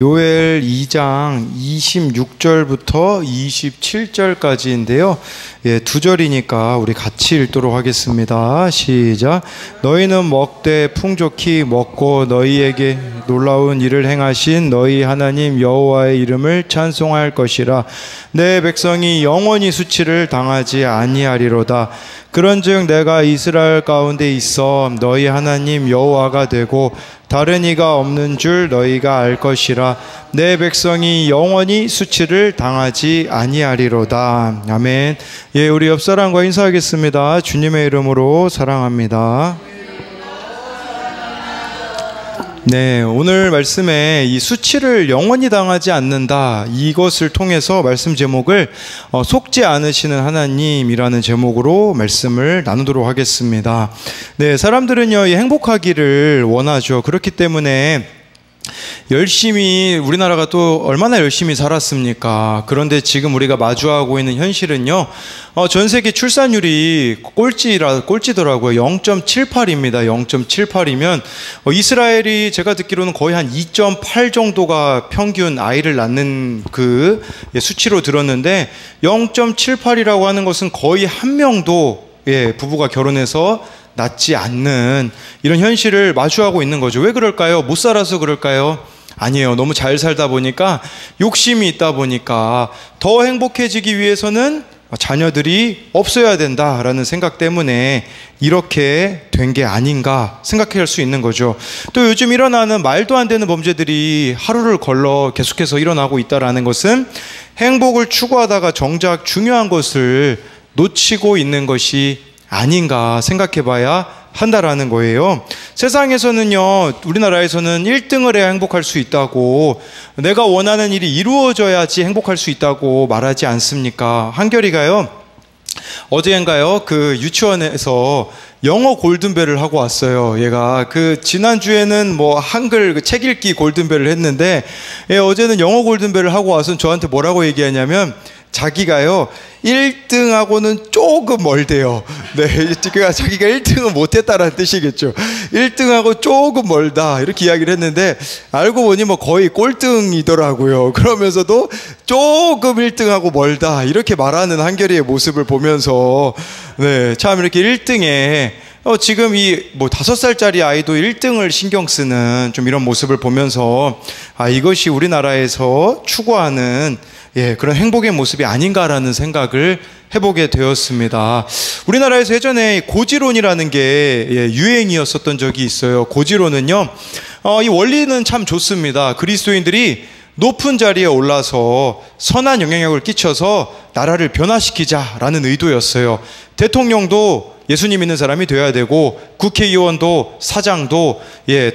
요엘 2장 26절부터 27절까지인데요. 두 절이니까 우리 같이 읽도록 하겠습니다. 시작. 너희는 먹되 풍족히 먹고 너희에게 놀라운 일을 행하신 너희 하나님 여호와의 이름을 찬송할 것이라. 내 백성이 영원히 수치를 당하지 아니하리로다. 그런즉 내가 이스라엘 가운데 있어 너희 하나님 여호와가 되고 다른 이가 없는 줄 너희가 알 것이라. 내 백성이 영원히 수치를 당하지 아니하리로다. 아멘. 우리 옆 사람과 인사하겠습니다. 주님의 이름으로 사랑합니다. 오늘 말씀에 이 수치를 영원히 당하지 않는다, 이것을 통해서 말씀 제목을 속지 않으시는 하나님이라는 제목으로 말씀을 나누도록 하겠습니다. 사람들은요, 행복하기를 원하죠. 그렇기 때문에 열심히, 우리나라가 또 얼마나 열심히 살았습니까? 그런데 지금 우리가 마주하고 있는 현실은요, 전 세계 출산율이 꼴찌더라고요. 0.78입니다. 0.78이면 이스라엘이 제가 듣기로는 거의 한 2.8 정도가 평균 아이를 낳는 그 수치로 들었는데, 0.78이라고 하는 것은 거의 한 명도 부부가 결혼해서 낳지 않는 이런 현실을 마주하고 있는 거죠. 왜 그럴까요? 못 살아서 그럴까요? 아니에요. 너무 잘 살다 보니까, 욕심이 있다 보니까, 더 행복해지기 위해서는 자녀들이 없어야 된다라는 생각 때문에 이렇게 된 게 아닌가 생각할 수 있는 거죠. 또 요즘 일어나는 말도 안 되는 범죄들이 하루를 걸러 계속해서 일어나고 있다라는 것은 행복을 추구하다가 정작 중요한 것을 놓치고 있는 것이 아닌가 생각해 봐야 한다라는 거예요. 세상에서는요, 우리나라에서는 1등을 해야 행복할 수 있다고, 내가 원하는 일이 이루어져야지 행복할 수 있다고 말하지 않습니까? 한결이가요, 어제인가요, 그 유치원에서 영어 골든벨을 하고 왔어요. 얘가 지난주에는 한글 책 읽기 골든벨을 했는데, 어제는 영어 골든벨을 하고 와서 저한테 뭐라고 얘기하냐면, 자기가요 1등하고는 조금 멀대요. 그러니까 자기가 1등은 못했다라는 뜻이겠죠. 1등하고 조금 멀다, 이렇게 이야기를 했는데, 알고 보니 거의 꼴등이더라고요. 그러면서도 조금 1등하고 멀다, 이렇게 말하는 한결이의 모습을 보면서 참 이렇게 1등에 지금 이 5살짜리 아이도 1등을 신경 쓰는 좀 이런 모습을 보면서, 이것이 우리나라에서 추구하는 그런 행복의 모습이 아닌가라는 생각을 해보게 되었습니다. 우리나라에서 예전에 고지론이라는 게 유행이었었던 적이 있어요. 고지론은요, 이 원리는 참 좋습니다. 그리스도인들이 높은 자리에 올라서 선한 영향력을 끼쳐서 나라를 변화시키자라는 의도였어요. 대통령도 예수님 믿는 사람이 되어야 되고, 국회의원도 사장도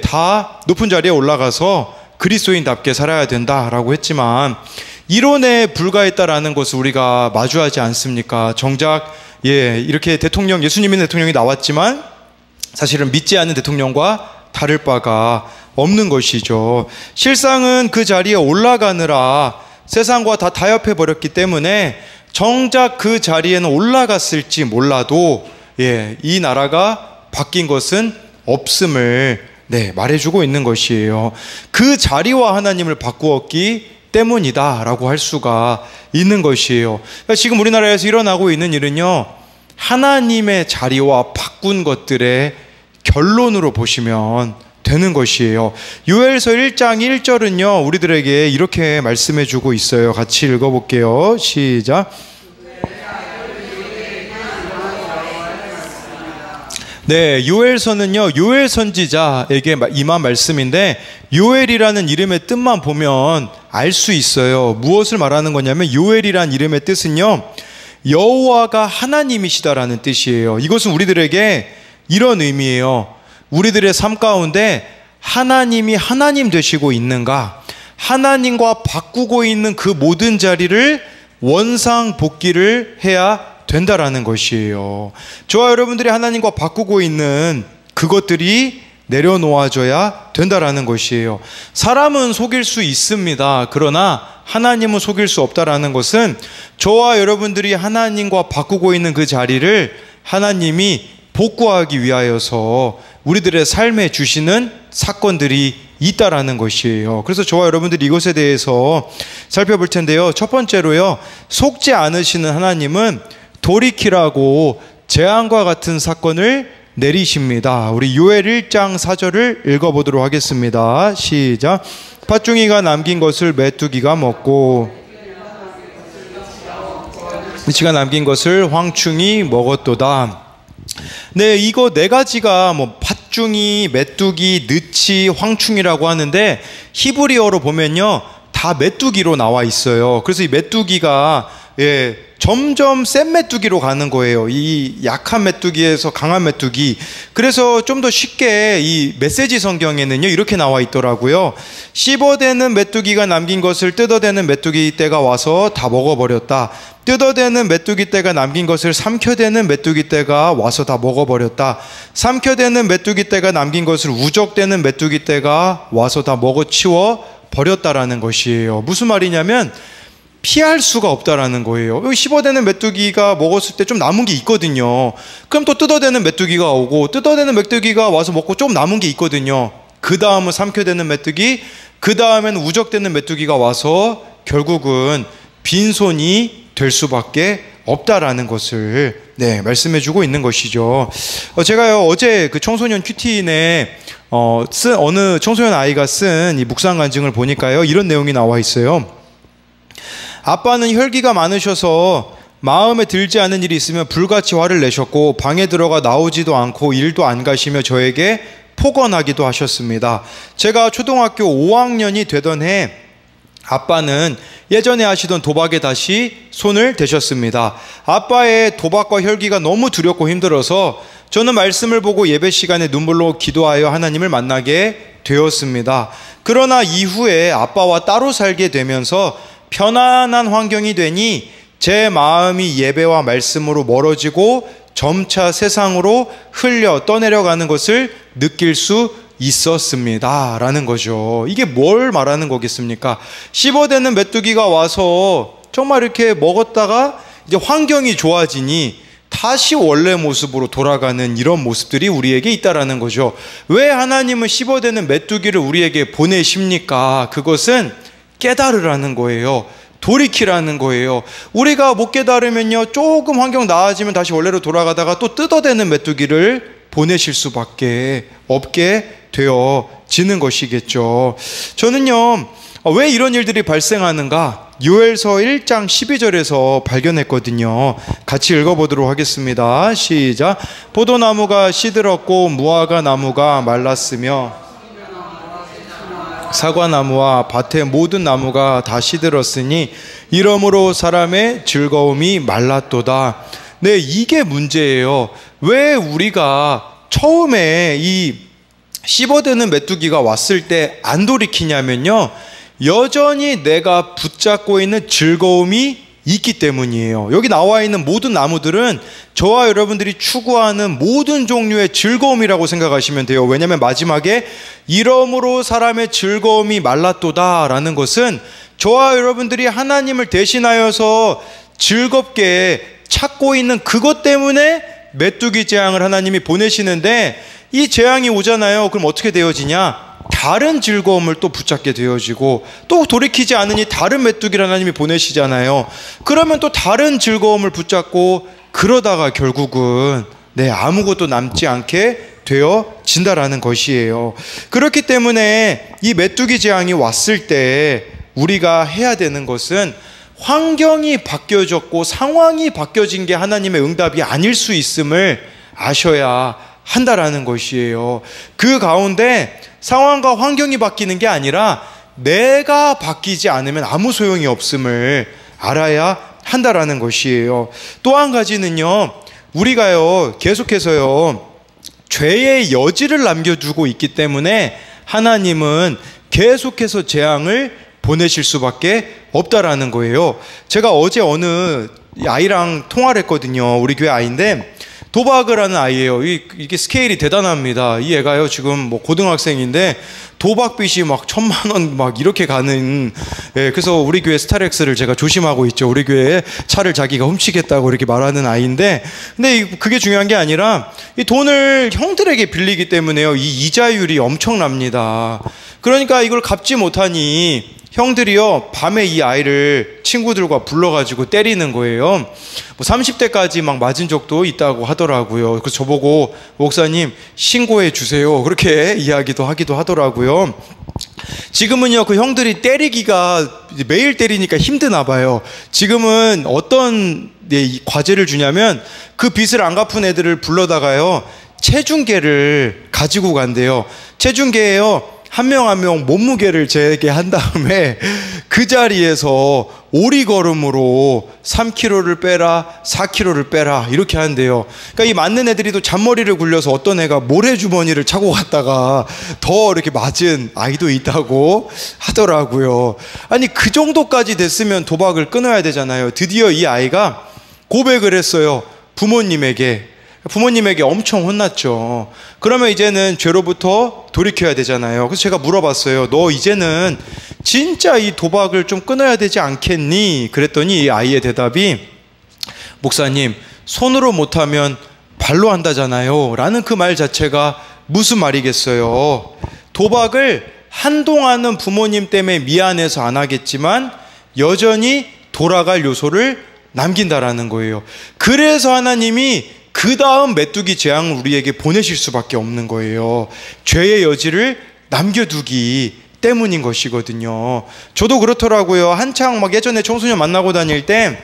다 높은 자리에 올라가서 그리스도인답게 살아야 된다라고 했지만, 이론에 불과했다라는 것을 우리가 마주하지 않습니까? 정작 이렇게 예수님 믿는 대통령이 나왔지만 사실은 믿지 않는 대통령과 다를 바가 없는 것이죠. 실상은 그 자리에 올라가느라 세상과 다 타협해 버렸기 때문에, 정작 그 자리에는 올라갔을지 몰라도 이 나라가 바뀐 것은 없음을 말해주고 있는 것이에요. 그 자리와 하나님을 바꾸었기 때문이다 라고 할 수가 있는 것이에요. 그러니까 지금 우리나라에서 일어나고 있는 일은요, 하나님의 자리와 바꾼 것들의 결론으로 보시면 되는 것이에요. 요엘서 1장 1절은요 우리들에게 이렇게 말씀해 주고 있어요. 같이 읽어볼게요. 시작. 요엘서는요, 요엘 선지자에게 임한 말씀인데, 요엘이라는 이름의 뜻만 보면 알 수 있어요. 무엇을 말하는 거냐면, 요엘이라는 이름의 뜻은요, 여호와가 하나님이시다라는 뜻이에요. 이것은 우리들에게 이런 의미예요. 우리들의 삶 가운데 하나님이 하나님 되시고 있는가, 하나님과 바꾸고 있는 그 모든 자리를 원상복귀를 해야 된다라는 것이에요. 저와 여러분들이 하나님과 바꾸고 있는 그것들이 내려놓아져야 된다라는 것이에요. 사람은 속일 수 있습니다. 그러나 하나님은 속일 수 없다라는 것은, 저와 여러분들이 하나님과 바꾸고 있는 그 자리를 하나님이 복구하기 위하여서 우리들의 삶에 주시는 사건들이 있다라는 것이에요. 그래서 저와 여러분들이 이것에 대해서 살펴볼 텐데요. 첫 번째로요, 속지 않으시는 하나님은 돌이키라고 재앙과 같은 사건을 내리십니다. 우리 요엘 1장 4절을 읽어보도록 하겠습니다. 시작. 팥중이가 남긴 것을 메뚜기가 먹고 느치가 남긴 것을 황충이 먹었도다. 네, 이거 네 가지가 뭐 팥중이, 메뚜기, 느치, 황충이라고 하는데 히브리어로 보면요 다 메뚜기로 나와 있어요. 그래서 이 메뚜기가 점점 센 메뚜기로 가는 거예요. 이 약한 메뚜기에서 강한 메뚜기. 그래서 좀 더 쉽게 이 메시지 성경에는요 이렇게 나와 있더라고요. 씹어대는 메뚜기가 남긴 것을 뜯어대는 메뚜기 떼가 와서 다 먹어버렸다. 뜯어대는 메뚜기 떼가 남긴 것을 삼켜대는 메뚜기 떼가 와서 다 먹어버렸다. 삼켜대는 메뚜기 떼가 남긴 것을 우적대는 메뚜기 떼가 와서 다 먹어치워 버렸다라는 것이에요. 무슨 말이냐면 피할 수가 없다라는 거예요. 여기 씹어대는 메뚜기가 먹었을 때 좀 남은 게 있거든요. 그럼 또 뜯어대는 메뚜기가 오고 뜯어대는 메뚜기가 와서 먹고 좀 남은 게 있거든요. 그 다음은 삼켜대는 메뚜기, 그 다음에는 우적대는 메뚜기가 와서 결국은 빈손이 될 수밖에 없다라는 것을 말씀해주고 있는 것이죠. 제가요 어제 그 청소년 큐티인에 쓴 어느 청소년 아이가 쓴 이 묵상 간증을 보니까요 이런 내용이 나와 있어요. 아빠는 혈기가 많으셔서 마음에 들지 않은 일이 있으면 불같이 화를 내셨고 방에 들어가 나오지도 않고 일도 안 가시며 저에게 폭언하기도 하셨습니다. 제가 초등학교 5학년이 되던 해 아빠는 예전에 하시던 도박에 다시 손을 대셨습니다. 아빠의 도박과 혈기가 너무 두렵고 힘들어서 저는 말씀을 보고 예배 시간에 눈물로 기도하여 하나님을 만나게 되었습니다. 그러나 이후에 아빠와 따로 살게 되면서 편안한 환경이 되니 제 마음이 예배와 말씀으로 멀어지고 점차 세상으로 흘려 떠내려가는 것을 느낄 수 있었습니다 라는 거죠. 이게 뭘 말하는 거겠습니까? 씹어대는 메뚜기가 와서 정말 이렇게 먹었다가 이제 환경이 좋아지니 다시 원래 모습으로 돌아가는 이런 모습들이 우리에게 있다라는 거죠. 왜 하나님은 씹어대는 메뚜기를 우리에게 보내십니까? 그것은 깨달으라는 거예요. 돌이키라는 거예요. 우리가 못 깨달으면요 조금 환경 나아지면 다시 원래로 돌아가다가 또 뜯어대는 메뚜기를 보내실 수밖에 없게 되어지는 것이겠죠. 저는요 왜 이런 일들이 발생하는가 요엘서 1장 12절에서 발견했거든요. 같이 읽어보도록 하겠습니다. 시작. 포도나무가 시들었고 무화과 나무가 말랐으며 사과나무와 밭의 모든 나무가 다 시들었으니 이러므로 사람의 즐거움이 말랐도다. 네, 이게 문제예요. 왜 우리가 처음에 이 씹어대는 메뚜기가 왔을 때 안 돌이키냐면요 여전히 내가 붙잡고 있는 즐거움이 있기 때문이에요. 여기 나와 있는 모든 나무들은 저와 여러분들이 추구하는 모든 종류의 즐거움이라고 생각하시면 돼요. 왜냐하면 마지막에 이러므로 사람의 즐거움이 말랐도다 라는 것은 저와 여러분들이 하나님을 대신하여서 즐겁게 찾고 있는 그것 때문에 메뚜기 재앙을 하나님이 보내시는데 이 재앙이 오잖아요. 그럼 어떻게 되어지냐? 다른 즐거움을 또 붙잡게 되어지고 또 돌이키지 않으니 다른 메뚜기를 하나님이 보내시잖아요. 그러면 또 다른 즐거움을 붙잡고 그러다가 결국은 아무것도 남지 않게 되어진다라는 것이에요. 그렇기 때문에 이 메뚜기 재앙이 왔을 때 우리가 해야 되는 것은 환경이 바뀌어졌고 상황이 바뀌어진 게 하나님의 응답이 아닐 수 있음을 아셔야 한다라는 것이에요. 그 가운데 상황과 환경이 바뀌는 게 아니라 내가 바뀌지 않으면 아무 소용이 없음을 알아야 한다라는 것이에요. 또 한 가지는요, 우리가요 계속해서요 죄의 여지를 남겨두고 있기 때문에 하나님은 계속해서 재앙을 보내실 수밖에 없다라는 거예요. 제가 어제 어느 아이랑 통화를 했거든요. 우리 교회 아이인데 도박을 하는 아이예요. 이게 스케일이 대단합니다. 이 애가요, 지금 뭐 고등학생인데 도박 빚이 막 1,000만 원 막 이렇게 가는, 예, 그래서 우리 교회 스타렉스를 제가 조심하고 있죠. 우리 교회에 차를 자기가 훔치겠다고 이렇게 말하는 아이인데, 근데 그게 중요한 게 아니라 이 돈을 형들에게 빌리기 때문에요, 이 이자율이 엄청납니다. 그러니까 이걸 갚지 못하니 형들이요, 밤에 이 아이를 친구들과 불러가지고 때리는 거예요. 뭐 30대까지 막 맞은 적도 있다고 하더라고요. 그래서 저보고 목사님 신고해 주세요, 그렇게 이야기도 하기도 하더라고요. 지금은요, 그 형들이 때리기가 매일 때리니까 힘드나 봐요. 지금은 어떤 과제를 주냐면 그 빚을 안 갚은 애들을 불러다가요, 체중계를 가지고 간대요. 체중계에요, 한 명 한 명 몸무게를 재게 한 다음에 그 자리에서 오리걸음으로 3kg를 빼라, 4kg를 빼라, 이렇게 한대요. 그러니까 이 맞는 애들이 또 잔머리를 굴려서 어떤 애가 모래주머니를 차고 갔다가 더 이렇게 맞은 아이도 있다고 하더라고요. 아니, 그 정도까지 됐으면 도박을 끊어야 되잖아요. 드디어 이 아이가 고백을 했어요. 부모님에게 엄청 혼났죠. 그러면 이제는 죄로부터 돌이켜야 되잖아요. 그래서 제가 물어봤어요. 너 이제는 진짜 이 도박을 좀 끊어야 되지 않겠니? 그랬더니 이 아이의 대답이, 목사님, 손으로 못하면 발로 한다잖아요, 라는 그 말 자체가 무슨 말이겠어요. 도박을 한동안은 부모님 때문에 미안해서 안 하겠지만 여전히 돌아갈 요소를 남긴다라는 거예요. 그래서 하나님이 그 다음 메뚜기 재앙을 우리에게 보내실 수밖에 없는 거예요. 죄의 여지를 남겨두기 때문인 것이거든요. 저도 그렇더라고요. 한창 막 예전에 청소년 만나고 다닐 때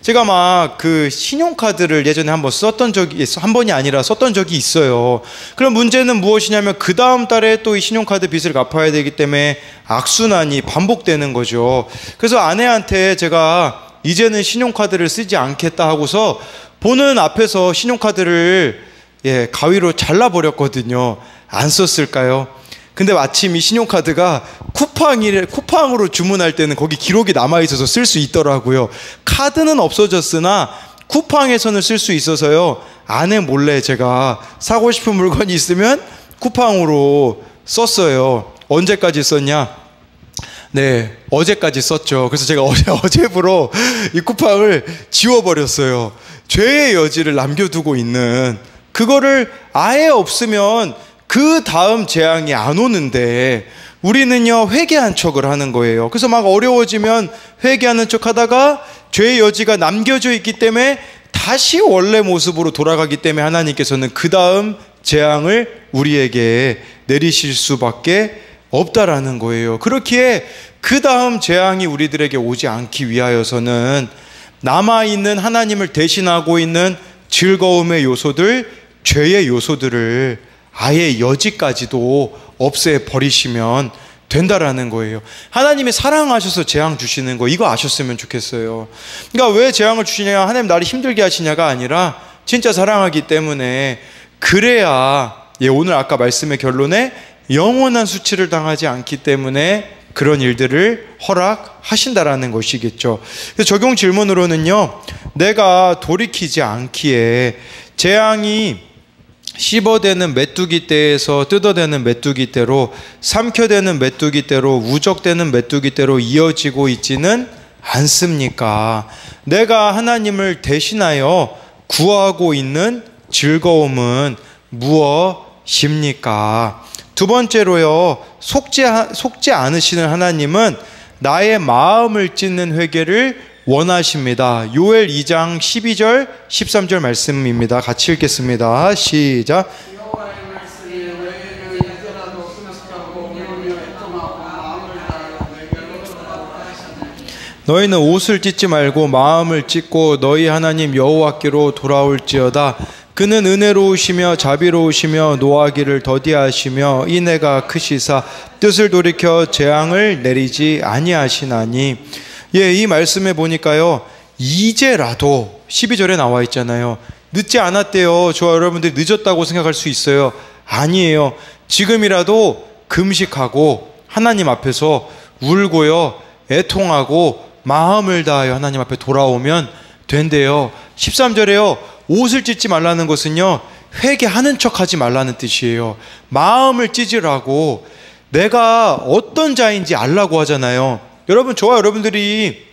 제가 막 그 신용카드를 예전에 한번 썼던 적이, 한 번이 아니라 썼던 적이 있어요. 그럼 문제는 무엇이냐면 그 다음 달에 또 이 신용카드 빚을 갚아야 되기 때문에 악순환이 반복되는 거죠. 그래서 아내한테 제가 이제는 신용카드를 쓰지 않겠다 하고서 보는 앞에서 신용카드를 가위로 잘라버렸거든요. 안 썼을까요? 근데 마침 이 신용카드가 쿠팡으로 주문할 때는 거기 기록이 남아있어서 쓸 수 있더라고요. 카드는 없어졌으나 쿠팡에서는 쓸 수 있어서요, 아내 몰래 제가 사고 싶은 물건이 있으면 쿠팡으로 썼어요. 언제까지 썼냐? 네, 어제까지 썼죠. 그래서 제가 어제부로 이 쿠팡을 지워버렸어요. 죄의 여지를 남겨두고 있는, 그거를 아예 없으면 그 다음 재앙이 안 오는데 우리는요, 회개한 척을 하는 거예요. 그래서 막 어려워지면 회개하는 척 하다가 죄의 여지가 남겨져 있기 때문에 다시 원래 모습으로 돌아가기 때문에 하나님께서는 그 다음 재앙을 우리에게 내리실 수밖에 없다라는 거예요. 그렇기에 그 다음 재앙이 우리들에게 오지 않기 위하여서는 남아있는, 하나님을 대신하고 있는 즐거움의 요소들, 죄의 요소들을 아예 여지까지도 없애버리시면 된다라는 거예요. 하나님이 사랑하셔서 재앙 주시는 거, 이거 아셨으면 좋겠어요. 그러니까 왜 재앙을 주시냐, 하나님 나를 힘들게 하시냐가 아니라 진짜 사랑하기 때문에, 그래야 오늘 아까 말씀의 결론에 영원한 수치를 당하지 않기 때문에 그런 일들을 허락하신다라는 것이겠죠. 그래서 적용 질문으로는요, 내가 돌이키지 않기에 재앙이 씹어대는 메뚜기 떼에서 뜯어대는 메뚜기 떼로, 삼켜대는 메뚜기 떼로, 우적대는 메뚜기 떼로 이어지고 있지는 않습니까? 내가 하나님을 대신하여 구하고 있는 즐거움은 무엇입니까? 두 번째로요, 속지 않으시는 하나님은 나의 마음을 찢는 회개를 원하십니다. 요엘 2장 12절 13절 말씀입니다. 같이 읽겠습니다. 시작. 너희는 옷을 찢지 말고 마음을 찢고 너희 하나님 여호와께로 돌아올지어다. 그는 은혜로우시며 자비로우시며 노하기를 더디하시며 인애가 크시사 뜻을 돌이켜 재앙을 내리지 아니하시나니. 이 말씀에 보니까요, 이제라도 12절에 나와 있잖아요. 늦지 않았대요. 저와 여러분들이 늦었다고 생각할 수 있어요. 아니에요. 지금이라도 금식하고 하나님 앞에서 울고요, 애통하고 마음을 다하여 하나님 앞에 돌아오면 된대요. 13절에요, 옷을 찢지 말라는 것은요, 회개하는 척하지 말라는 뜻이에요. 마음을 찢으라고, 내가 어떤 자인지 알라고 하잖아요. 여러분, 저와 여러분들이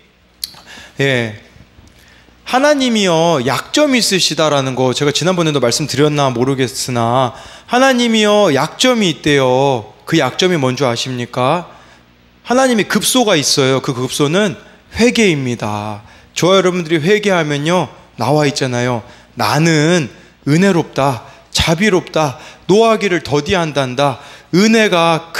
하나님이요 약점이 있으시다라는 거 제가 지난번에도 말씀드렸나 모르겠으나, 하나님이요 약점이 있대요. 그 약점이 뭔지 아십니까? 하나님이 급소가 있어요. 그 급소는 회개입니다. 저와 여러분들이 회개하면요, 나와 있잖아요. 나는 은혜롭다, 자비롭다, 노하기를 더디한단다. 은혜가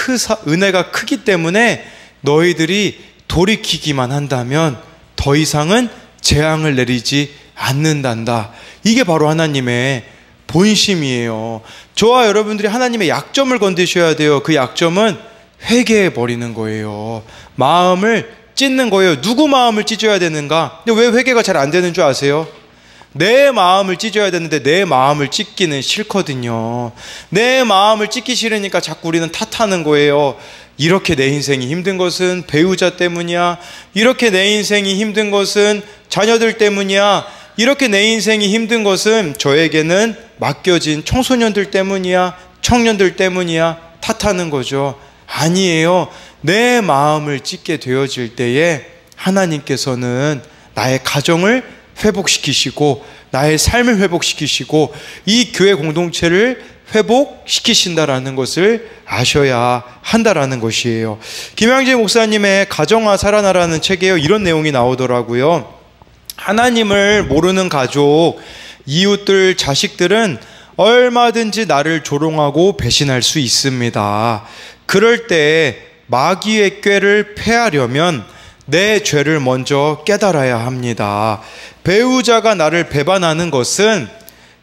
크기 때문에 너희들이 돌이키기만 한다면 더 이상은 재앙을 내리지 않는단다. 이게 바로 하나님의 본심이에요. 저와 여러분들이 하나님의 약점을 건드셔야 돼요. 그 약점은 회개해 버리는 거예요. 마음을 찢는 거예요. 누구 마음을 찢어야 되는가? 근데 왜 회개가 잘 안 되는 줄 아세요? 내 마음을 찢어야 되는데 내 마음을 찢기는 싫거든요. 내 마음을 찢기 싫으니까 자꾸 우리는 탓하는 거예요. 이렇게 내 인생이 힘든 것은 배우자 때문이야. 이렇게 내 인생이 힘든 것은 자녀들 때문이야. 이렇게 내 인생이 힘든 것은 저에게는 맡겨진 청소년들 때문이야. 청년들 때문이야. 탓하는 거죠. 아니에요. 내 마음을 찢게 되어질 때에 하나님께서는 나의 가정을 회복시키시고 나의 삶을 회복시키시고 이 교회 공동체를 회복시키신다라는 것을 아셔야 한다라는 것이에요. 김양재 목사님의 가정화 살아나라는 책에 이런 내용이 나오더라고요. 하나님을 모르는 가족, 이웃들, 자식들은 얼마든지 나를 조롱하고 배신할 수 있습니다. 그럴 때 마귀의 꾀를 패하려면 내 죄를 먼저 깨달아야 합니다. 배우자가 나를 배반하는 것은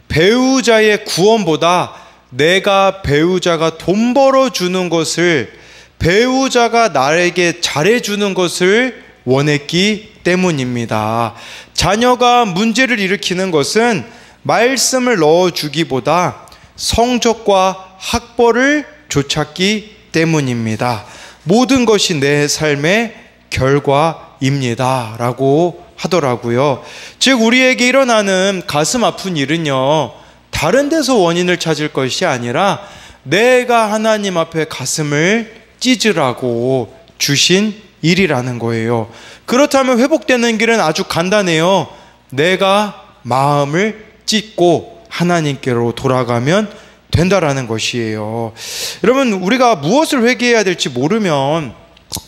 배우자의 구원보다 내가 배우자가 돈 벌어주는 것을, 배우자가 나에게 잘해주는 것을 원했기 때문입니다. 자녀가 문제를 일으키는 것은 말씀을 넣어주기보다 성적과 학벌을 좇았기 때문입니다. 모든 것이 내 삶의 결과입니다 라고 하더라고요. 즉 우리에게 일어나는 가슴 아픈 일은요, 다른 데서 원인을 찾을 것이 아니라 내가 하나님 앞에 가슴을 찢으라고 주신 일이라는 거예요. 그렇다면 회복되는 길은 아주 간단해요. 내가 마음을 찢고 하나님께로 돌아가면 된다라는 것이에요. 여러분, 우리가 무엇을 회개해야 될지 모르면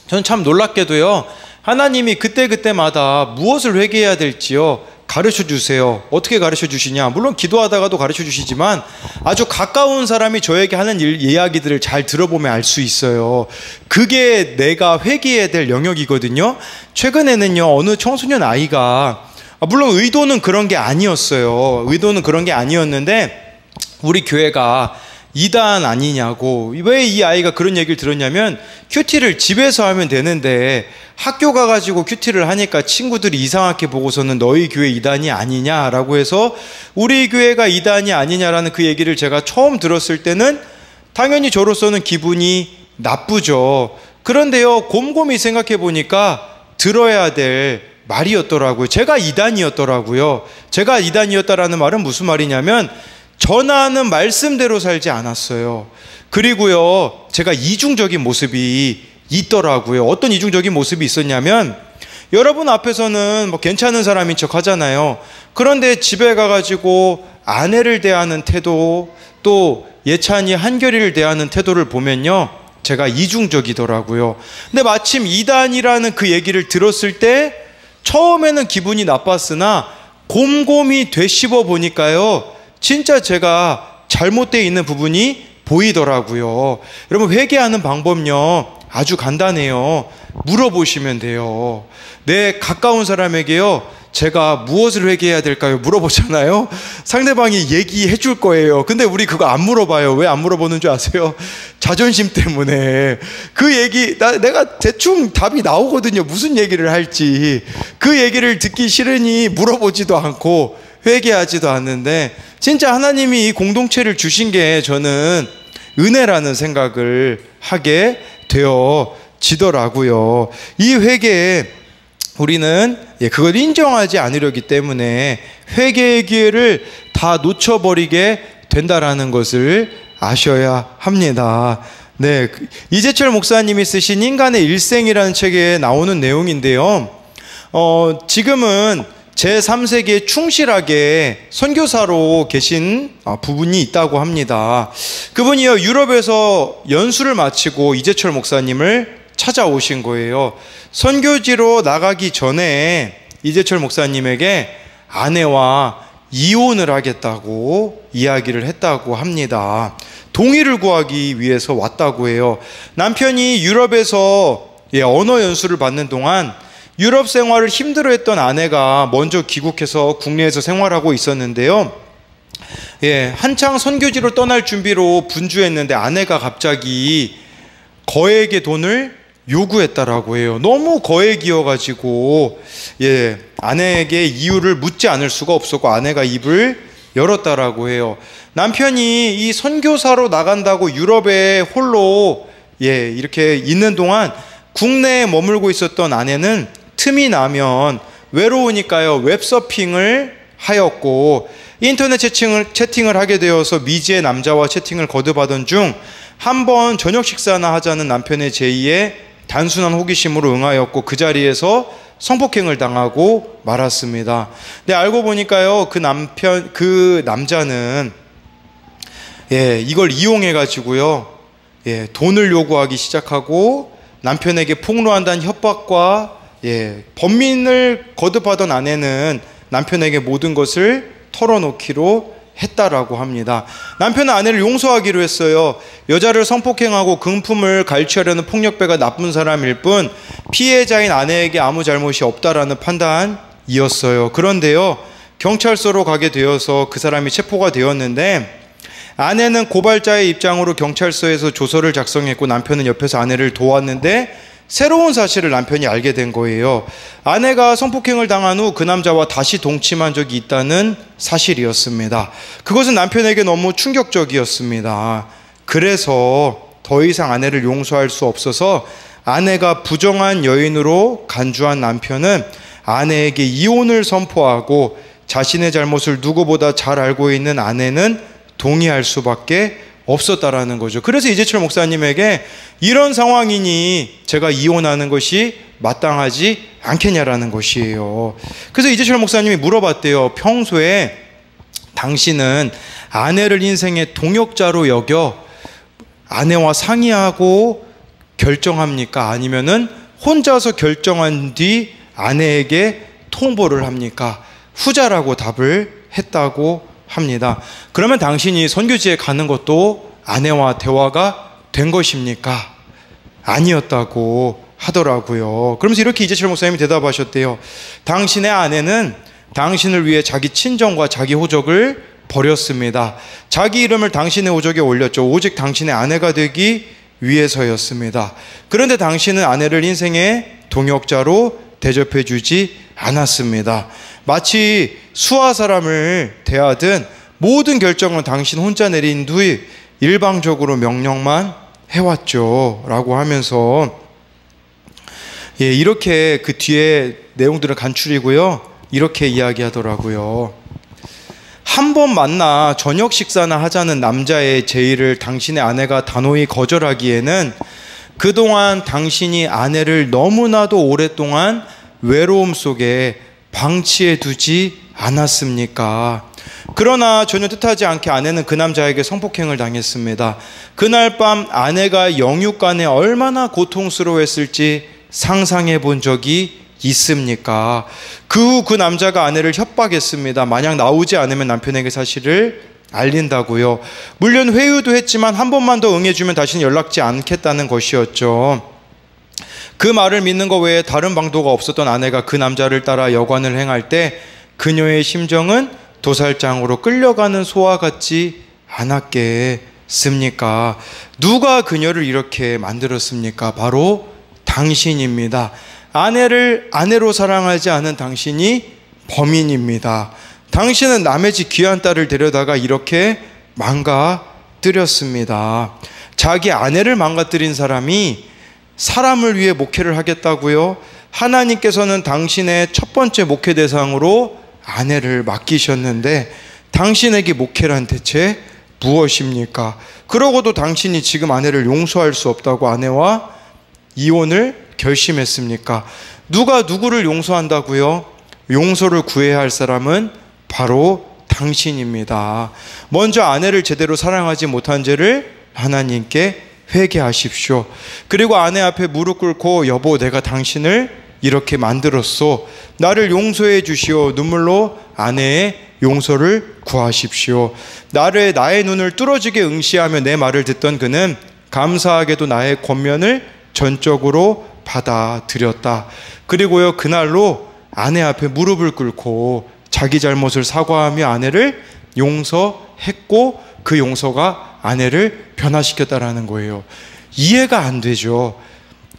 저는 참 놀랍게도요, 하나님이 그때그때마다 무엇을 회개해야 될지요 가르쳐 주세요. 어떻게 가르쳐 주시냐? 물론 기도하다가도 가르쳐 주시지만 아주 가까운 사람이 저에게 하는 이야기들을 잘 들어보면 알 수 있어요. 그게 내가 회개해야 될 영역이거든요. 최근에는요, 어느 청소년 아이가, 물론 의도는 그런 게 아니었어요. 의도는 그런 게 아니었는데 우리 교회가 이단 아니냐고. 왜 이 아이가 그런 얘기를 들었냐면, 큐티를 집에서 하면 되는데 학교 가가지고 큐티를 하니까 친구들이 이상하게 보고서는 너희 교회 이단이 아니냐라고 해서 우리 교회가 이단이 아니냐라는 그 얘기를 제가 처음 들었을 때는 당연히 저로서는 기분이 나쁘죠. 그런데요, 곰곰이 생각해 보니까 들어야 될 말이었더라고요. 제가 이단이었더라고요. 제가 이단이었다라는 말은 무슨 말이냐면, 전하는 말씀대로 살지 않았어요. 그리고요, 제가 이중적인 모습이 있더라고요. 어떤 이중적인 모습이 있었냐면, 여러분 앞에서는 뭐 괜찮은 사람인 척 하잖아요. 그런데 집에 가가지고 아내를 대하는 태도, 또 예찬이 한결이를 대하는 태도를 보면요, 제가 이중적이더라고요. 근데 마침 이단이라는 그 얘기를 들었을 때 처음에는 기분이 나빴으나 곰곰이 되씹어 보니까요, 진짜 제가 잘못되어 있는 부분이 보이더라고요. 여러분, 회개하는 방법요 아주 간단해요. 물어보시면 돼요. 내 가까운 사람에게요, 제가 무엇을 회개해야 될까요? 물어보잖아요. 상대방이 얘기해 줄 거예요. 근데 우리 그거 안 물어봐요. 왜 안 물어보는 줄 아세요? 자존심 때문에. 그 얘기 내가 대충 답이 나오거든요. 무슨 얘기를 할지. 그 얘기를 듣기 싫으니 물어보지도 않고 회개하지도 않는데, 진짜 하나님이 이 공동체를 주신 게 저는 은혜라는 생각을 하게 되어지더라고요. 이 회개에 우리는 그걸 인정하지 않으려기 때문에 회개의 기회를 다 놓쳐버리게 된다라는 것을 아셔야 합니다. 네, 이재철 목사님이 쓰신 인간의 일생이라는 책에 나오는 내용인데요. 지금은 제3세기에 충실하게 선교사로 계신 부분이 있다고 합니다. 그분이요, 유럽에서 연수를 마치고 이재철 목사님을 찾아오신 거예요. 선교지로 나가기 전에 이재철 목사님에게 아내와 이혼을 하겠다고 이야기를 했다고 합니다. 동의를 구하기 위해서 왔다고 해요. 남편이 유럽에서 언어 연수를 받는 동안 유럽 생활을 힘들어했던 아내가 먼저 귀국해서 국내에서 생활하고 있었는데요. 한창 선교지로 떠날 준비로 분주했는데 아내가 갑자기 거액의 돈을 요구했다라고 해요. 너무 거액이어가지고 아내에게 이유를 묻지 않을 수가 없었고 아내가 입을 열었다라고 해요. 남편이 이 선교사로 나간다고 유럽에 홀로 이렇게 있는 동안 국내에 머물고 있었던 아내는 틈이 나면 외로우니까요, 웹서핑을 하였고 인터넷 채팅을 하게 되어서 미지의 남자와 채팅을 거듭하던 중 한 번 저녁 식사나 하자는 남편의 제의에 단순한 호기심으로 응하였고 그 자리에서 성폭행을 당하고 말았습니다. 근데 알고 보니까요, 그 남자는 이걸 이용해 가지고요, 돈을 요구하기 시작하고 남편에게 폭로한다는 협박과 범민을 거듭하던 아내는 남편에게 모든 것을 털어놓기로 했다라고 합니다. 남편은 아내를 용서하기로 했어요. 여자를 성폭행하고 금품을 갈취하려는 폭력배가 나쁜 사람일 뿐 피해자인 아내에게 아무 잘못이 없다라는 판단이었어요. 그런데요, 경찰서로 가게 되어서 그 사람이 체포가 되었는데 아내는 고발자의 입장으로 경찰서에서 조서를 작성했고 남편은 옆에서 아내를 도왔는데 새로운 사실을 남편이 알게 된 거예요. 아내가 성폭행을 당한 후 그 남자와 다시 동침한 적이 있다는 사실이었습니다. 그것은 남편에게 너무 충격적이었습니다. 그래서 더 이상 아내를 용서할 수 없어서 아내가 부정한 여인으로 간주한 남편은 아내에게 이혼을 선포하고 자신의 잘못을 누구보다 잘 알고 있는 아내는 동의할 수밖에 없었다라는 거죠. 그래서 이재철 목사님에게 이런 상황이니 제가 이혼하는 것이 마땅하지 않겠냐라는 것이에요. 그래서 이재철 목사님이 물어봤대요. 평소에 당신은 아내를 인생의 동역자로 여겨 아내와 상의하고 결정합니까? 아니면은 혼자서 결정한 뒤 아내에게 통보를 합니까? 후자라고 답을 했다고 합니다. 그러면 당신이 선교지에 가는 것도 아내와 대화가 된 것입니까? 아니었다고 하더라고요. 그러면서 이렇게 이재철 목사님이 대답하셨대요. 당신의 아내는 당신을 위해 자기 친정과 자기 호적을 버렸습니다. 자기 이름을 당신의 호적에 올렸죠. 오직 당신의 아내가 되기 위해서였습니다. 그런데 당신은 아내를 인생의 동역자로 대접해 주지 않았습니다. 마치 수하 사람을 대하든 모든 결정은 당신 혼자 내린 뒤 일방적으로 명령만 해왔죠 라고 하면서 이렇게 그 뒤에 내용들을 간추리고요, 이렇게 이야기하더라고요. 한 번 만나 저녁 식사나 하자는 남자의 제의를 당신의 아내가 단호히 거절하기에는 그동안 당신이 아내를 너무나도 오랫동안 외로움 속에 방치해 두지 않았습니까? 그러나 전혀 뜻하지 않게 아내는 그 남자에게 성폭행을 당했습니다. 그날 밤 아내가 영육간에 얼마나 고통스러워했을지 상상해 본 적이 있습니까? 그 후 그 남자가 아내를 협박했습니다. 만약 나오지 않으면 남편에게 사실을 알린다고요. 물론 회유도 했지만 한 번만 더 응해주면 다시는 연락지 않겠다는 것이었죠. 그 말을 믿는 것 외에 다른 방도가 없었던 아내가 그 남자를 따라 여관을 행할 때 그녀의 심정은 도살장으로 끌려가는 소와 같지 않았겠습니까? 누가 그녀를 이렇게 만들었습니까? 바로 당신입니다. 아내를 아내로 사랑하지 않은 당신이 범인입니다. 당신은 남의 집 귀한 딸을 데려다가 이렇게 망가뜨렸습니다. 자기 아내를 망가뜨린 사람이 사람을 위해 목회를 하겠다고요? 하나님께서는 당신의 첫 번째 목회 대상으로 아내를 맡기셨는데 당신에게 목회란 대체 무엇입니까? 그러고도 당신이 지금 아내를 용서할 수 없다고 아내와 이혼을 결심했습니까? 누가 누구를 용서한다고요? 용서를 구해야 할 사람은 바로 당신입니다. 먼저 아내를 제대로 사랑하지 못한 죄를 하나님께 회개하십시오. 그리고 아내 앞에 무릎 꿇고 여보, 내가 당신을 이렇게 만들었소. 나를 용서해 주시오. 눈물로 아내의 용서를 구하십시오. 나의 눈을 뚫어지게 응시하며 내 말을 듣던 그는 감사하게도 나의 권면을 전적으로 받아들였다. 그리고요, 그날로 아내 앞에 무릎을 꿇고 자기 잘못을 사과하며 아내를 용서했고 그 용서가 아내를 변화시켰다라는 거예요. 이해가 안 되죠.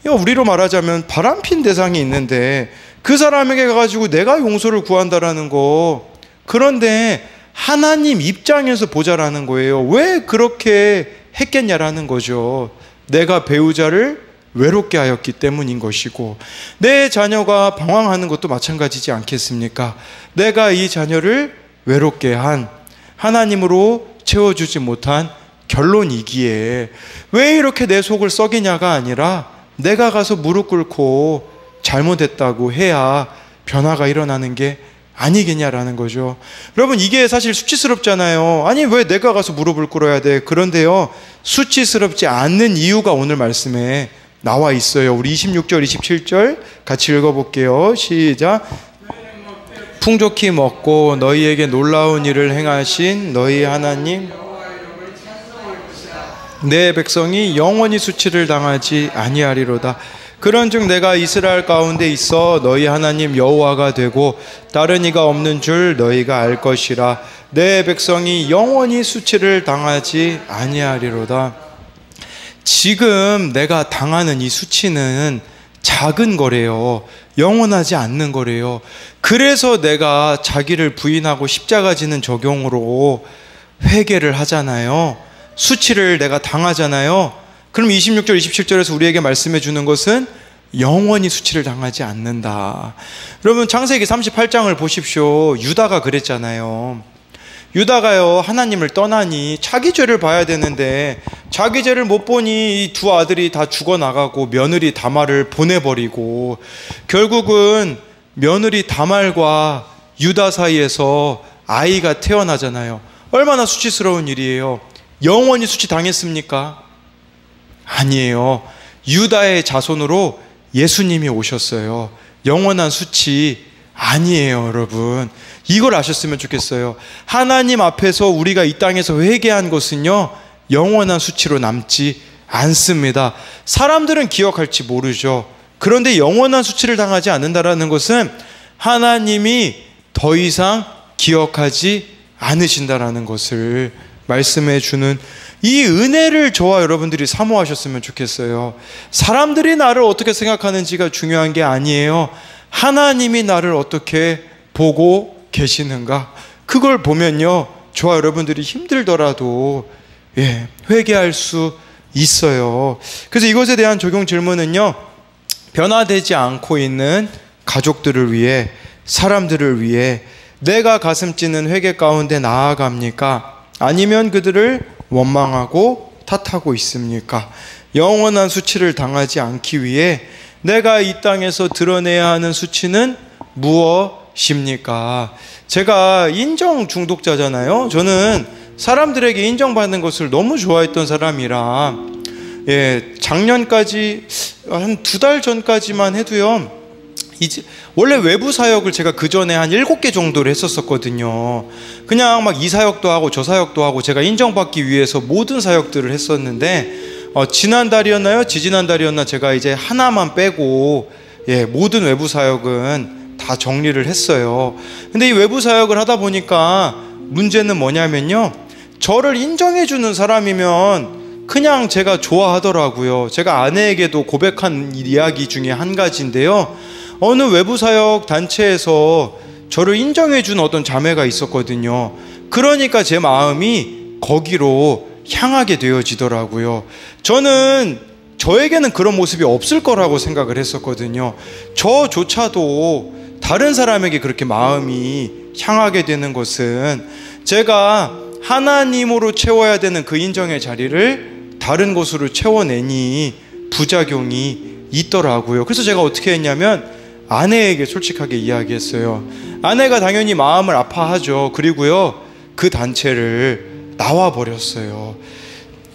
우리로 말하자면 바람핀 대상이 있는데 그 사람에게 가가지고 내가 용서를 구한다라는 거, 그런데 하나님 입장에서 보자라는 거예요. 왜 그렇게 했겠냐라는 거죠. 내가 배우자를 외롭게 하였기 때문인 것이고, 내 자녀가 방황하는 것도 마찬가지지 않겠습니까? 내가 이 자녀를 외롭게 한, 하나님으로 채워주지 못한 결론이기에 왜 이렇게 내 속을 썩이냐가 아니라 내가 가서 무릎 꿇고 잘못했다고 해야 변화가 일어나는 게 아니겠냐라는 거죠. 여러분, 이게 사실 수치스럽잖아요. 아니, 왜 내가 가서 무릎을 꿇어야 돼? 그런데요, 수치스럽지 않는 이유가 오늘 말씀에 나와 있어요. 우리 26절, 27절 같이 읽어볼게요. 시작. 풍족히 먹고 너희에게 놀라운 일을 행하신 너희 하나님 내 백성이 영원히 수치를 당하지 아니하리로다. 그런즉 내가 이스라엘 가운데 있어 너희 하나님 여호와가 되고 다른 이가 없는 줄 너희가 알 것이라. 내 백성이 영원히 수치를 당하지 아니하리로다. 지금 내가 당하는 이 수치는 작은 거래요. 영원하지 않는 거래요. 그래서 내가 자기를 부인하고 십자가 지는 적용으로 회개를 하잖아요. 수치를 내가 당하잖아요. 그럼 26절, 27절에서 우리에게 말씀해 주는 것은 영원히 수치를 당하지 않는다. 여러분, 창세기 38장을 보십시오. 유다가 그랬잖아요. 유다가요, 하나님을 떠나니 자기 죄를 봐야 되는데 자기 죄를 못 보니 이 두 아들이 다 죽어나가고 며느리 다말을 보내버리고 결국은 며느리 다말과 유다 사이에서 아이가 태어나잖아요. 얼마나 수치스러운 일이에요. 영원히 수치 당했습니까? 아니에요. 유다의 자손으로 예수님이 오셨어요. 영원한 수치 아니에요, 여러분. 이걸 아셨으면 좋겠어요. 하나님 앞에서 우리가 이 땅에서 회개한 것은요, 영원한 수치로 남지 않습니다. 사람들은 기억할지 모르죠. 그런데 영원한 수치를 당하지 않는다라는 것은 하나님이 더 이상 기억하지 않으신다라는 것을 말씀해 주는 이 은혜를 저와 여러분들이 사모하셨으면 좋겠어요. 사람들이 나를 어떻게 생각하는지가 중요한 게 아니에요. 하나님이 나를 어떻게 보고 계시는가, 그걸 보면요, 저와 여러분들이 힘들더라도 회개할 수 있어요. 그래서 이것에 대한 적용 질문은요, 변화되지 않고 있는 가족들을 위해, 사람들을 위해 내가 가슴 찌는 회개 가운데 나아갑니까? 아니면 그들을 원망하고 탓하고 있습니까? 영원한 수치를 당하지 않기 위해 내가 이 땅에서 드러내야 하는 수치는 무엇입니까? 제가 인정 중독자잖아요. 저는 사람들에게 인정받는 것을 너무 좋아했던 사람이라, 작년까지 한 2달 전까지만 해도요, 원래 외부 사역을 제가 그 전에 한 7개 정도를 했었거든요. 그냥 막 이 사역도 하고 저 사역도 하고 제가 인정받기 위해서 모든 사역들을 했었는데, 지난달이었나요? 지지난달이었나? 제가 이제 하나만 빼고 모든 외부 사역은 다 정리를 했어요. 근데 이 외부 사역을 하다 보니까 문제는 뭐냐면요, 저를 인정해주는 사람이면 그냥 제가 좋아하더라고요. 제가 아내에게도 고백한 이야기 중에 한 가지인데요, 어느 외부 사역 단체에서 저를 인정해준 어떤 자매가 있었거든요. 그러니까 제 마음이 거기로 향하게 되어지더라고요. 저는 저에게는 그런 모습이 없을 거라고 생각을 했었거든요. 저조차도 다른 사람에게 그렇게 마음이 향하게 되는 것은 제가 하나님으로 채워야 되는 그 인정의 자리를 다른 것으로 채워내니 부작용이 있더라고요. 그래서 제가 어떻게 했냐면 아내에게 솔직하게 이야기했어요. 아내가 당연히 마음을 아파하죠. 그리고요, 그 단체를 나와버렸어요.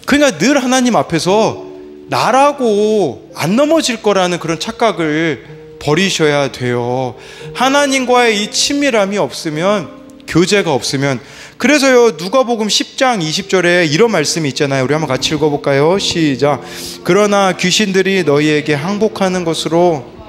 그러니까 늘 하나님 앞에서 나라고 안 넘어질 거라는 그런 착각을 버리셔야 돼요. 하나님과의 이 친밀함이 없으면, 교제가 없으면. 그래서요, 누가복음 10장 20절에 이런 말씀이 있잖아요. 우리 한번 같이 읽어볼까요? 시작. 그러나 귀신들이 너희에게 항복하는 것으로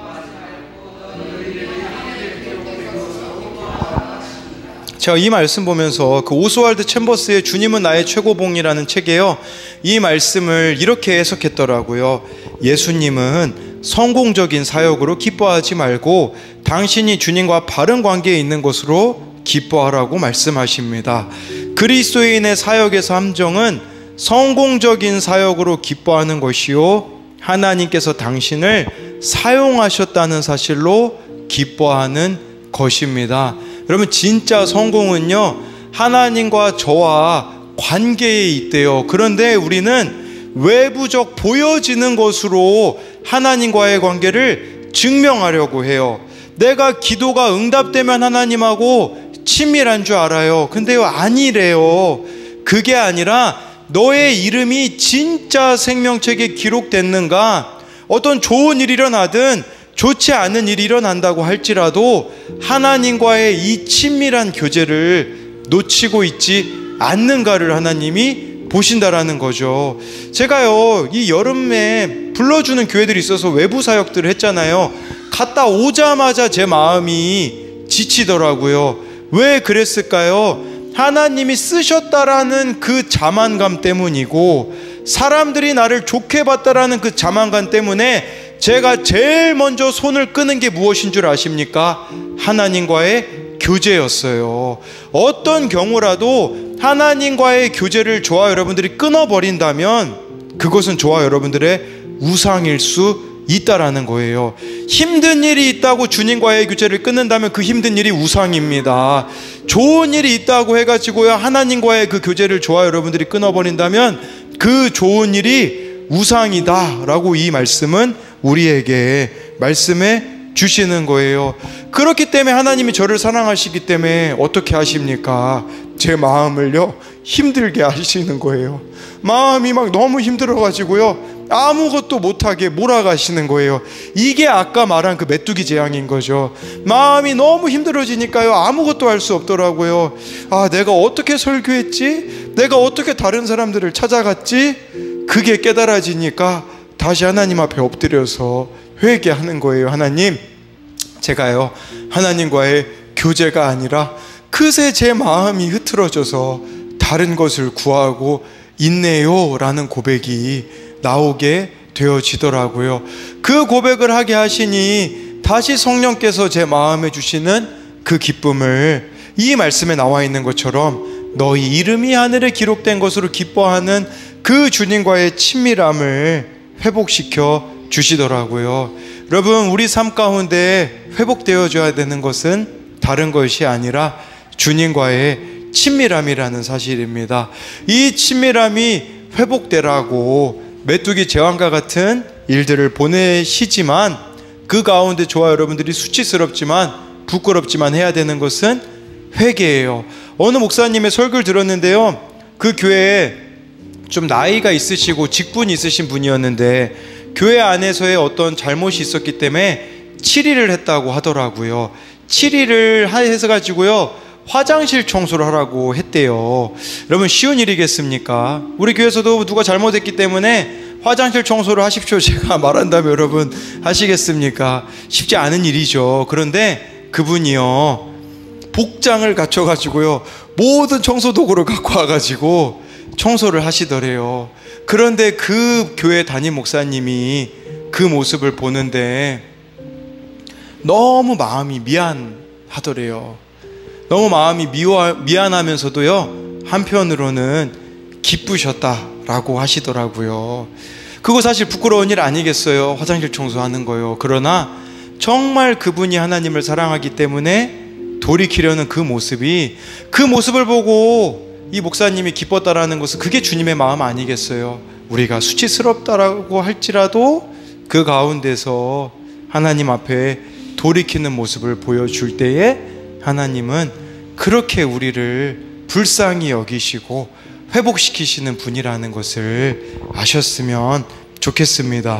제가 이 말씀 보면서 그 오스왈드 챔버스의 주님은 나의 최고봉이라는 책에요, 이 말씀을 이렇게 해석했더라고요. 예수님은 성공적인 사역으로 기뻐하지 말고 당신이 주님과 바른 관계에 있는 것으로 기뻐하라고 말씀하십니다. 그리스도인의 사역에서 함정은 성공적인 사역으로 기뻐하는 것이요, 하나님께서 당신을 사용하셨다는 사실로 기뻐하는 것입니다. 여러분, 진짜 성공은요, 하나님과 저와 관계에 있대요. 그런데 우리는 외부적 보여지는 것으로 하나님과의 관계를 증명하려고 해요. 내가 기도가 응답되면 하나님하고 친밀한 줄 알아요. 근데요, 아니래요. 그게 아니라 너의 이름이 진짜 생명책에 기록됐는가, 어떤 좋은 일이 일어나든 좋지 않은 일이 일어난다고 할지라도 하나님과의 이 친밀한 교제를 놓치고 있지 않는가를 하나님이 보신다라는 거죠. 제가요, 이 여름에 불러주는 교회들이 있어서 외부 사역들을 했잖아요. 갔다 오자마자 제 마음이 지치더라고요. 왜 그랬을까요? 하나님이 쓰셨다라는 그 자만감 때문이고, 사람들이 나를 좋게 봤다라는 그 자만감 때문에 제가 제일 먼저 손을 끄는 게 무엇인 줄 아십니까? 하나님과의 교제였어요. 어떤 경우라도 하나님과의 교제를 저와 여러분들이 끊어버린다면 그것은 저와 여러분들의 우상일 수 있다라는 거예요. 힘든 일이 있다고 주님과의 교제를 끊는다면 그 힘든 일이 우상입니다. 좋은 일이 있다고 해가지고요, 하나님과의 그 교제를 저와 여러분들이 끊어버린다면 그 좋은 일이 우상이다 라고 이 말씀은 우리에게 말씀해 주시는 거예요. 그렇기 때문에 하나님이 저를 사랑하시기 때문에 어떻게 하십니까? 제 마음을요, 힘들게 하시는 거예요. 마음이 막 너무 힘들어가지고요, 아무것도 못하게 몰아가시는 거예요. 이게 아까 말한 그 메뚜기 재앙인 거죠. 마음이 너무 힘들어지니까요, 아무것도 할 수 없더라고요. 아, 내가 어떻게 설교했지? 내가 어떻게 다른 사람들을 찾아갔지? 그게 깨달아지니까 다시 하나님 앞에 엎드려서 회개하는 거예요. 하나님, 제가요, 하나님과의 교제가 아니라 그새 제 마음이 흐트러져서 다른 것을 구하고 있네요 라는 고백이 나오게 되어지더라고요. 그 고백을 하게 하시니 다시 성령께서 제 마음에 주시는 그 기쁨을, 이 말씀에 나와 있는 것처럼 너희 이름이 하늘에 기록된 것으로 기뻐하는 그 주님과의 친밀함을 회복시켜 주시더라고요. 여러분, 우리 삶 가운데 회복되어져야 되는 것은 다른 것이 아니라 주님과의 친밀함이라는 사실입니다. 이 친밀함이 회복되라고 메뚜기 제왕과 같은 일들을 보내시지만, 그 가운데 저와 여러분들이 수치스럽지만 부끄럽지만 해야 되는 것은 회개예요. 어느 목사님의 설교를 들었는데요, 그 교회에 좀 나이가 있으시고 직분이 있으신 분이었는데 교회 안에서의 어떤 잘못이 있었기 때문에 7일을 했다고 하더라고요. 7일을 해서 화장실 청소를 하라고 했대요. 여러분, 쉬운 일이겠습니까? 우리 교회에서도 누가 잘못했기 때문에 화장실 청소를 하십시오 제가 말한다면 여러분 하시겠습니까? 쉽지 않은 일이죠. 그런데 그분이요, 복장을 갖춰가지고요, 모든 청소 도구를 갖고 와가지고 청소를 하시더래요. 그런데 그 교회 담임 목사님이 그 모습을 보는데 너무 마음이 미안하더래요. 너무 마음이 미안하면서도요, 한편으로는 기쁘셨다라고 하시더라고요. 그거 사실 부끄러운 일 아니겠어요? 화장실 청소하는 거요. 그러나 정말 그분이 하나님을 사랑하기 때문에 돌이키려는 그 모습을 보고 이 목사님이 기뻤다라는 것은 그게 주님의 마음 아니겠어요? 우리가 수치스럽다라고 할지라도 그 가운데서 하나님 앞에 돌이키는 모습을 보여줄 때에 하나님은 그렇게 우리를 불쌍히 여기시고 회복시키시는 분이라는 것을 아셨으면 좋겠습니다.